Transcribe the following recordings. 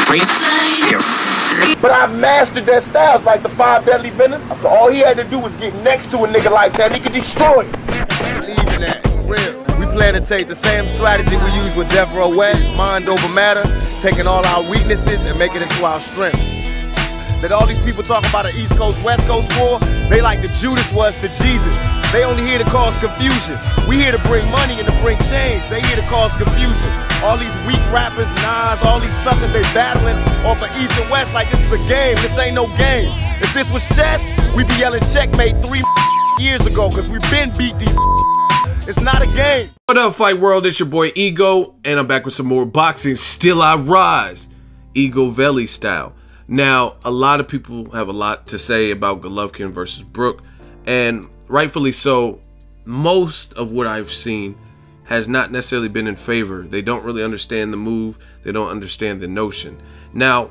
But I mastered that style. It's like the 5 deadly venoms. So all he had to do was get next to a nigga like that, he could destroy it. Believe in that, for real. We plan to take the same strategy we use with Death Row West, mind over matter, taking all our weaknesses and making it into our strength. That all these people talk about an East Coast, West Coast war, they like the Judas was to Jesus. They only here to cause confusion. We here to bring money and to bring change. They here to cause confusion. All these weak rappers, Nas, all these suckers, they battling off of East and West like this is a game. This ain't no game. If this was chess, we'd be yelling checkmate 3 years ago, because we've been beat these. It's not a game. What up, Fight World? It's your boy Ego, and I'm back with some more boxing. Still I rise, EGOVELI style. Now, a lot of people have a lot to say about Golovkin versus Brook, and rightfully so. Most of what I've seen has not necessarily been in favor. They don't really understand the move. They don't understand the notion. Now,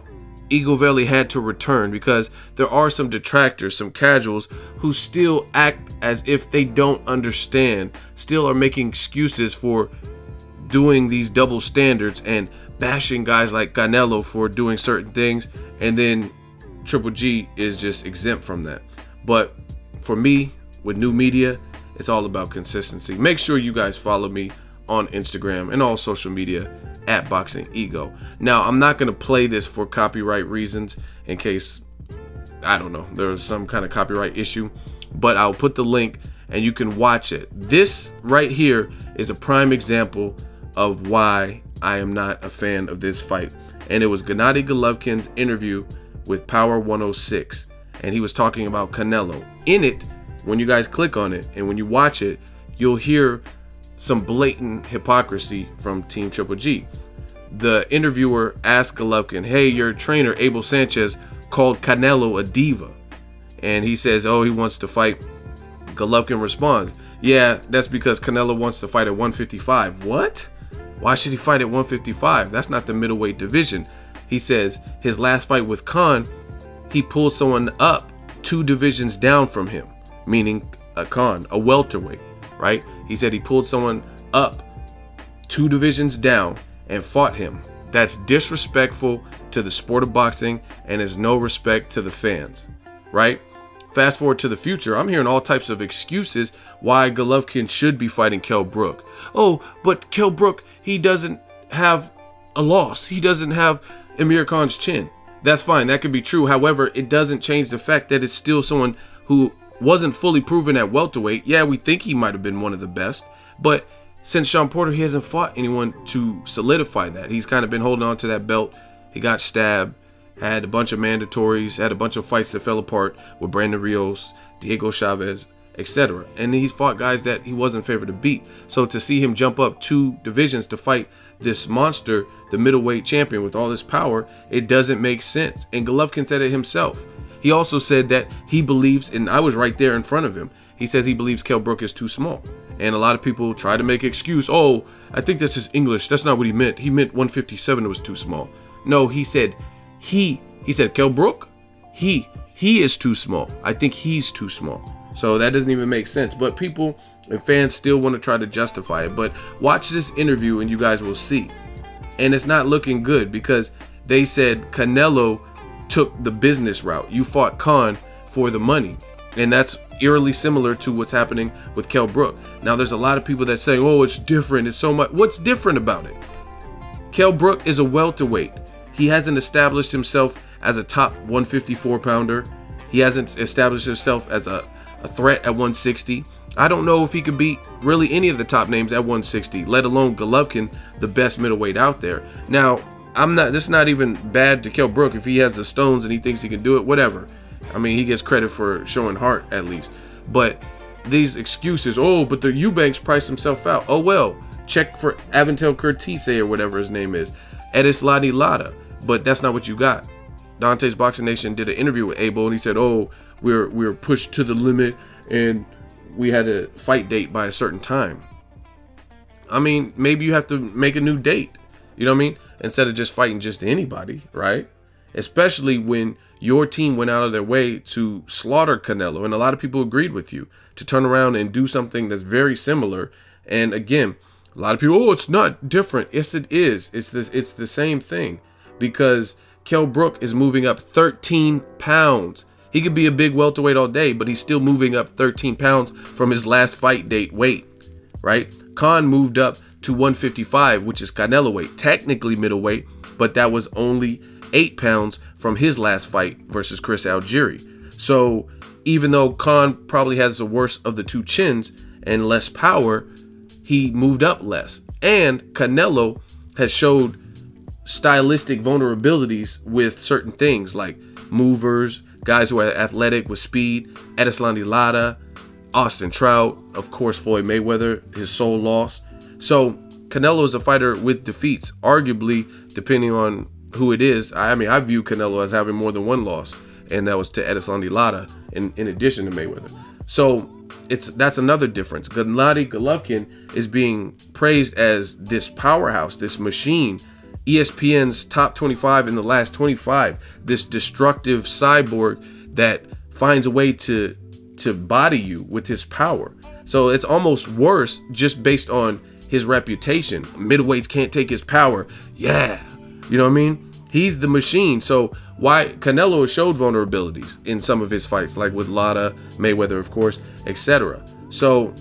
EGOVELI had to return because there are some detractors, some casuals who still act as if they don't understand, still are making excuses for doing these double standards and bashing guys like Canelo for doing certain things, and then Triple G is just exempt from that. But for me, with new media, it's all about consistency. Make sure you guys follow me on Instagram and all social media at BoxingEgo. Now, I'm not going to play this for copyright reasons in case, I don't know, there's some kind of copyright issue, but I'll put the link and you can watch it. This right here is a prime example of why I am not a fan of this fight. And it was Gennady Golovkin's interview with Power 106, and he was talking about Canelo. In it, when you guys click on it and when you watch it, you'll hear some blatant hypocrisy from Team Triple G. The interviewer asked Golovkin, hey, your trainer Abel Sanchez called Canelo a diva, and he says, oh, he wants to fight. Golovkin responds, yeah, that's because Canelo wants to fight at 155. What? Why should he fight at 155? That's not the middleweight division. He says his last fight with Khan, he pulled someone up 2 divisions down from him, meaning a Khan, a welterweight, right? He said he pulled someone up 2 divisions down and fought him. That's disrespectful to the sport of boxing and is no respect to the fans, right? Fast forward to the future, I'm hearing all types of excuses why Golovkin should be fighting Kell Brook. Oh, but Kell Brook, he doesn't have a loss. He doesn't have Amir Khan's chin. That's fine, that could be true. However, it doesn't change the fact that it's still someone who wasn't fully proven at welterweight. Yeah, we think he might have been one of the best, but since Sean Porter, he hasn't fought anyone to solidify that. He's kind of been holding on to that belt. He got stabbed, had a bunch of mandatories, had a bunch of fights that fell apart with Brandon Rios, Diego Chavez, etc. And he's fought guys that he wasn't favored to beat. So to see him jump up 2 divisions to fight this monster, the middleweight champion with all this power, it doesn't make sense. And Golovkin said it himself. He also said that he believes, and I was right there in front of him, he says he believes Kell Brook is too small. And a lot of people try to make an excuse. Oh, I think that's his English. That's not what he meant. He meant 157 was too small. No, he said he said Kell Brook, he is too small. I think he's too small. So that doesn't even make sense. But people and fans still want to try to justify it. But watch this interview and you guys will see. And it's not looking good because they said Canelo took the business route. You fought Khan for the money. And that's eerily similar to what's happening with Kell Brook. Now, there's a lot of people that say, oh, it's different. It's so much. What's different about it? Kell Brook is a welterweight. He hasn't established himself as a top 154 pounder. He hasn't established himself as a threat at 160. I don't know if he could beat really any of the top names at 160, let alone Golovkin, the best middleweight out there. Now, this is not even bad to Kell Brook. If he has the stones and he thinks he can do it, whatever. I mean, he gets credit for showing heart at least. But these excuses, oh, but the Eubanks priced himself out. Oh, well, check for Aventel Curtise or whatever his name is. Edisladi Lada. But that's not what you got. Dante's Boxing Nation did an interview with Abel, and he said, oh, we're pushed to the limit and we had a fight date by a certain time. I mean, maybe you have to make a new date, you know what I mean? Instead of just fighting just anybody, right? Especially when your team went out of their way to slaughter Canelo, and a lot of people agreed with you, to turn around and do something that's very similar. And again, a lot of people, oh, it's not different. Yes, it is. It's the same thing, because Kell Brook is moving up 13 pounds. He could be a big welterweight all day, but he's still moving up 13 pounds from his last fight date weight, right? Khan moved up to 155, which is Canelo weight, technically middleweight, but that was only 8 pounds from his last fight versus Chris Algieri. So even though Khan probably has the worst of the two chins and less power, he moved up less. And Canelo has showed stylistic vulnerabilities with certain things like movers, guys who are athletic with speed, Erislandy Lara, Austin Trout, of course Floyd Mayweather, his sole loss. So Canelo is a fighter with defeats, arguably, depending on who it is. I mean, I view Canelo as having more than one loss, and that was to Erislandy Lara in addition to Mayweather. So that's another difference. Gennady Golovkin is being praised as this powerhouse, this machine, ESPN's top 25 in the last 25, this destructive cyborg that finds a way to body you with his power. So it's almost worse just based on his reputation. Middleweights can't take his power. Yeah, you know what I mean? He's the machine. So why Canelo has showed vulnerabilities in some of his fights, like with Lara, Mayweather, of course, etc. So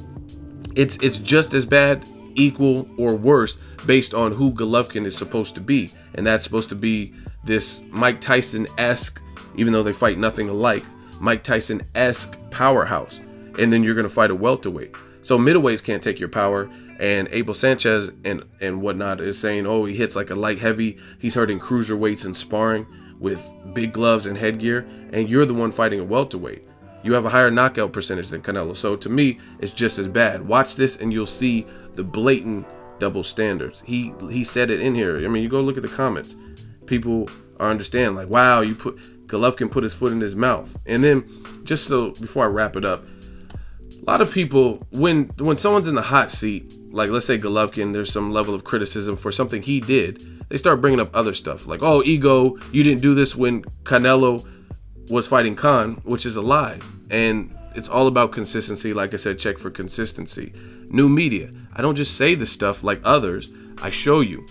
it's just as bad, equal, or worse based on who Golovkin is supposed to be. And that's supposed to be this Mike Tyson-esque, even though they fight nothing alike, Mike Tyson-esque powerhouse. And then you're going to fight a welterweight. So middleweights can't take your power. And Abel Sanchez and whatnot is saying, oh, he hits like a light heavy. He's hurting cruiserweights and sparring with big gloves and headgear. And you're the one fighting a welterweight. You have a higher knockout percentage than Canelo. So to me, it's just as bad. Watch this and you'll see the blatant double standards. He said it in here. I mean, you go look at the comments. People are understand like, wow, Golovkin put his foot in his mouth. And then just so before I wrap it up, a lot of people, when someone's in the hot seat, like let's say Golovkin, there's some level of criticism for something he did, they start bringing up other stuff like, oh, ego, you didn't do this when Canelo was fighting Khan, which is a lie. And it's all about consistency. Like I said, check for consistency. New media. I don't just say this stuff like others. I show you.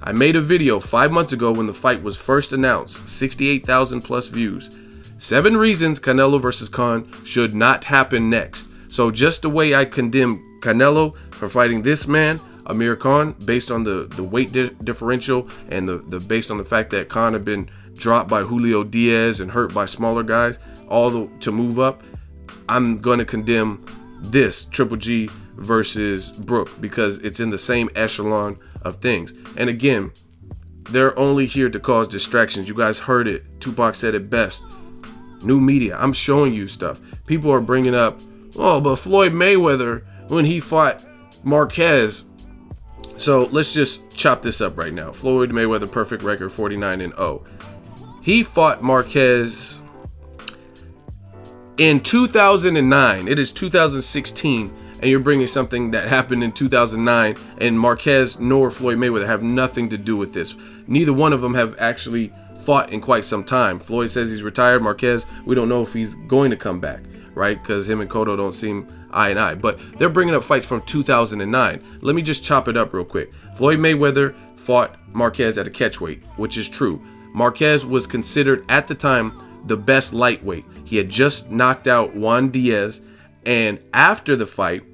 I made a video 5 months ago when the fight was first announced, 68,000 plus views. 7 reasons Canelo versus Khan should not happen next. So just the way I condemn Canelo for fighting this man, Amir Khan, based on the weight differential and based on the fact that Khan had been dropped by Julio Diaz and hurt by smaller guys, to move up, I'm going to condemn this Triple G versus Brook because it's in the same echelon of things. And again, they're only here to cause distractions. You guys heard it. Tupac said it best. New media. I'm showing you stuff. People are bringing up, oh, but Floyd Mayweather when he fought Marquez. So let's just chop this up right now. Floyd Mayweather, perfect record, 49-0. He fought Marquez in 2009. It is 2016, and you're bringing something that happened in 2009, and Marquez nor Floyd Mayweather have nothing to do with this. Neither one of them have actually fought in quite some time. Floyd says he's retired. Marquez, we don't know if he's going to come back, right? Because him and Cotto don't seem eye and eye. But they're bringing up fights from 2009. Let me just chop it up real quick. Floyd Mayweather fought Marquez at a catchweight, which is true. Marquez was considered at the time the best lightweight. He had just knocked out Juan Diaz. And after the fight,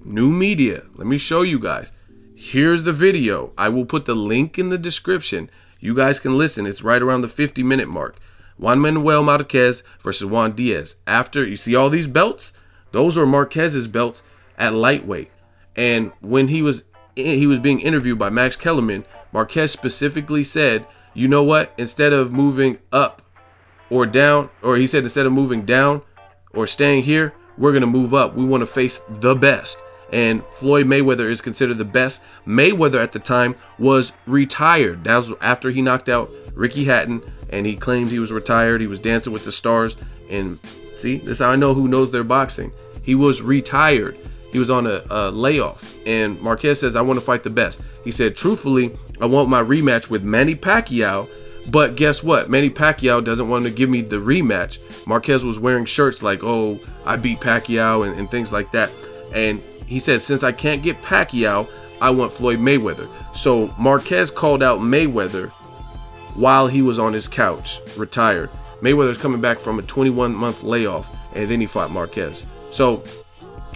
new media, let me show you guys. Here's the video. I will put the link in the description. You guys can listen. It's right around the 50-minute mark. Juan Manuel Marquez versus Juan Diaz. After, you see all these belts? Those were Marquez's belts at lightweight. And when he was being interviewed by Max Kellerman, Marquez specifically said, you know what? Instead of moving up or down, or he said instead of moving down or staying here, we're going to move up. We want to face the best. And Floyd Mayweather is considered the best. Mayweather at the time was retired. That was after he knocked out Ricky Hatton, and he claimed he was retired. He was dancing with the stars. And see, this is how I know who knows their boxing. He was retired. He was on a layoff. And Marquez says, I want to fight the best. He said, truthfully, I want my rematch with Manny Pacquiao. But guess what? Manny Pacquiao doesn't want to give me the rematch. Marquez was wearing shirts like, oh, I beat Pacquiao and things like that. And he said, since I can't get Pacquiao, I want Floyd Mayweather. So Marquez called out Mayweather while he was on his couch, retired. Mayweather's coming back from a 21-month layoff, and then he fought Marquez. So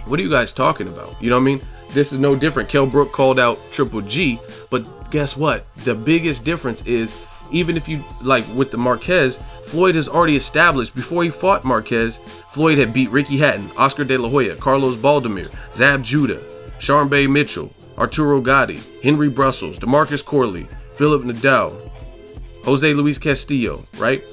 what are you guys talking about? You know what I mean? This is no different. Kell Brook called out Triple G, but guess what? The biggest difference is, even if you, like with the Marquez, Floyd has already established, before he fought Marquez, Floyd had beat Ricky Hatton, Oscar De La Hoya, Carlos Baldomir, Zab Judah, Sean Bay Mitchell, Arturo Gatti, Henry Brussels, DeMarcus Corley, Philip Nadal, Jose Luis Castillo, right?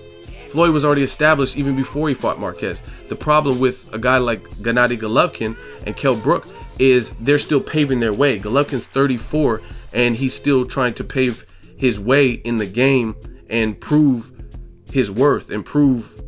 Floyd was already established even before he fought Marquez. The problem with a guy like Gennady Golovkin and Kell Brook is they're still paving their way. Golovkin's 34 and he's still trying to pave his way in the game and prove his worth and prove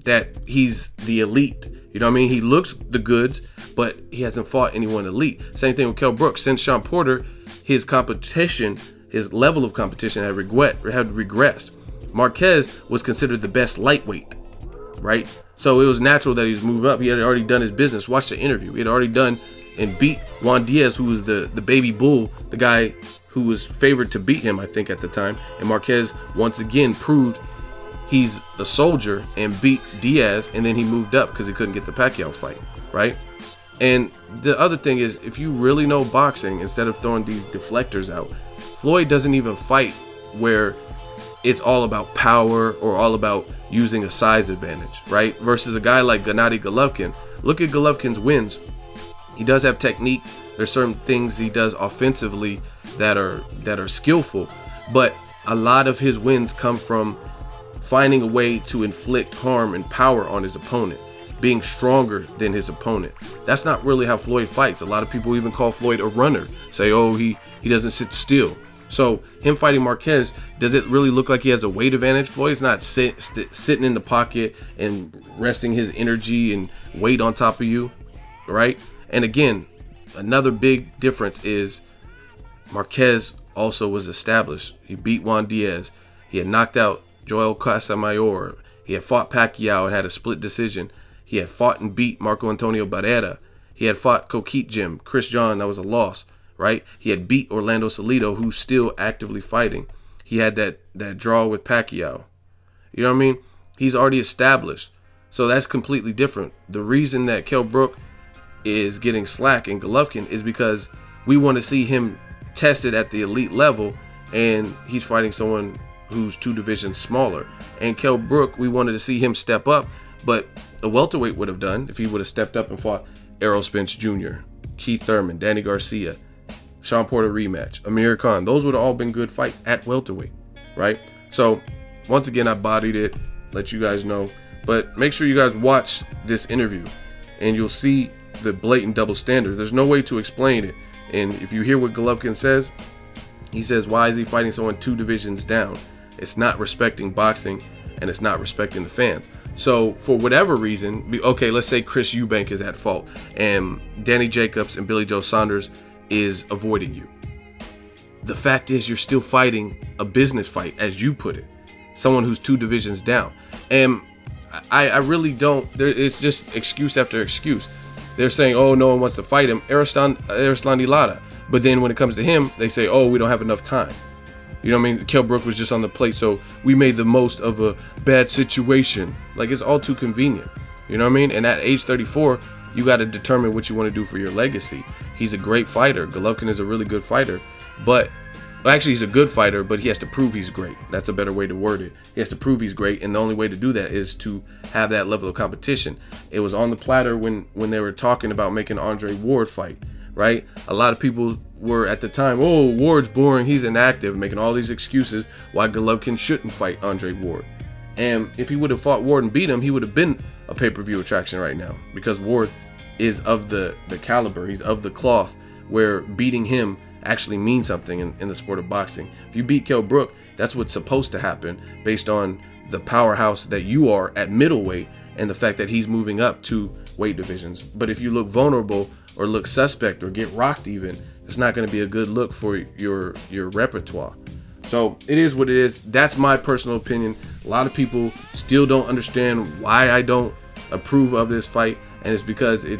that he's the elite. You know what I mean? He looks the goods, but he hasn't fought anyone elite. Same thing with Kell Brook. Since Sean Porter, his competition, his level of competition had regressed. Marquez was considered the best lightweight, right? So it was natural that he's moved up. He had already done his business. Watch the interview. He had already done and beat Juan Diaz, who was the baby bull, the guy who was favored to beat him, I think, at the time. And Marquez once again proved he's a soldier and beat Diaz, and then he moved up because he couldn't get the Pacquiao fight, right? And the other thing is, if you really know boxing, instead of throwing these deflectors out, Floyd doesn't even fight where it's all about power or all about using a size advantage, right? Versus a guy like Gennady Golovkin. Look at Golovkin's wins. He does have technique. There's certain things he does offensively that are skillful, but a lot of his wins come from finding a way to inflict harm and power on his opponent, being stronger than his opponent. That's not really how Floyd fights. A lot of people even call Floyd a runner, say, oh, he doesn't sit still. So him fighting Marquez, does it really look like he has a weight advantage? Floyd's not sitting in the pocket and resting his energy and weight on top of you, right? And again, another big difference is Marquez also was established. He beat Juan Diaz. He had knocked out Joel Casamayor. He had fought Pacquiao and had a split decision. He had fought and beat Marco Antonio Barrera. He had fought Coquette Jim, Chris John, that was a loss, right? He had beat Orlando Salido, who's still actively fighting. He had that draw with Pacquiao. You know what I mean? He's already established. So that's completely different. The reason that Kell Brook is getting slack in Golovkin is because we want to see him tested at the elite level, and he's fighting someone who's 2 divisions smaller. And Kell Brook, we wanted to see him step up, but a welterweight would have done if he would have stepped up and fought Errol Spence Jr., Keith Thurman, Danny Garcia, Sean Porter rematch, Amir Khan. Those would have all been good fights at welterweight, right? So once again, I bodied it, let you guys know. But make sure you guys watch this interview and you'll see the blatant double standard. There's no way to explain it. And if you hear what Golovkin says, he says, why is he fighting someone 2 divisions down? It's not respecting boxing, and it's not respecting the fans. So for whatever reason, okay, let's say Chris Eubank is at fault and Danny Jacobs and Billy Joe Saunders is avoiding you. The fact is, you're still fighting a business fight, as you put it, someone who's 2 divisions down. And I really don't, it's just excuse after excuse. They're saying, oh, no one wants to fight him, Erislandy Lara. But then when it comes to him, they say, oh, we don't have enough time. You know what I mean? Kell Brook was just on the plate, so we made the most of a bad situation. Like, it's all too convenient. You know what I mean? And at age 34, you got to determine what you want to do for your legacy. He's a great fighter. Golovkin is a really good fighter. But, well, actually, he's a good fighter, but he has to prove he's great. That's a better way to word it. He has to prove he's great, and the only way to do that is to have that level of competition. It was on the platter when they were talking about making Andre Ward fight, right? A lot of people were at the time, oh, Ward's boring, he's inactive, making all these excuses why Golovkin shouldn't fight Andre Ward. And if he would have fought Ward and beat him, he would have been a pay-per-view attraction right now, because Ward is of the caliber, he's of the cloth, where beating him actually means something in the sport of boxing. If you beat Kell Brook, that's what's supposed to happen based on the powerhouse that you are at middleweight and the fact that he's moving up 2 weight divisions. But if you look vulnerable or look suspect or get rocked even, it's not going to be a good look for your repertoire. So it is what it is. That's my personal opinion. A lot of people still don't understand why I don't approve of this fight, and it's because it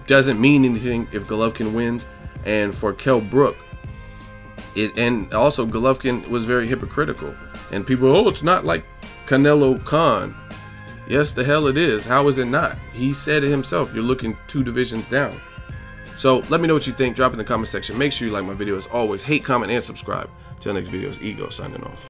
doesn't mean anything if Golovkin wins. And for Kell Brook, And also Golovkin was very hypocritical. And people, oh, it's not like Canelo Khan. Yes, the hell it is. How is it not? He said it himself. You're looking 2 divisions down. So let me know what you think. Drop in the comment section. Make sure you like my video as always. Hate, comment, and subscribe. Till next video, it's Ego signing off.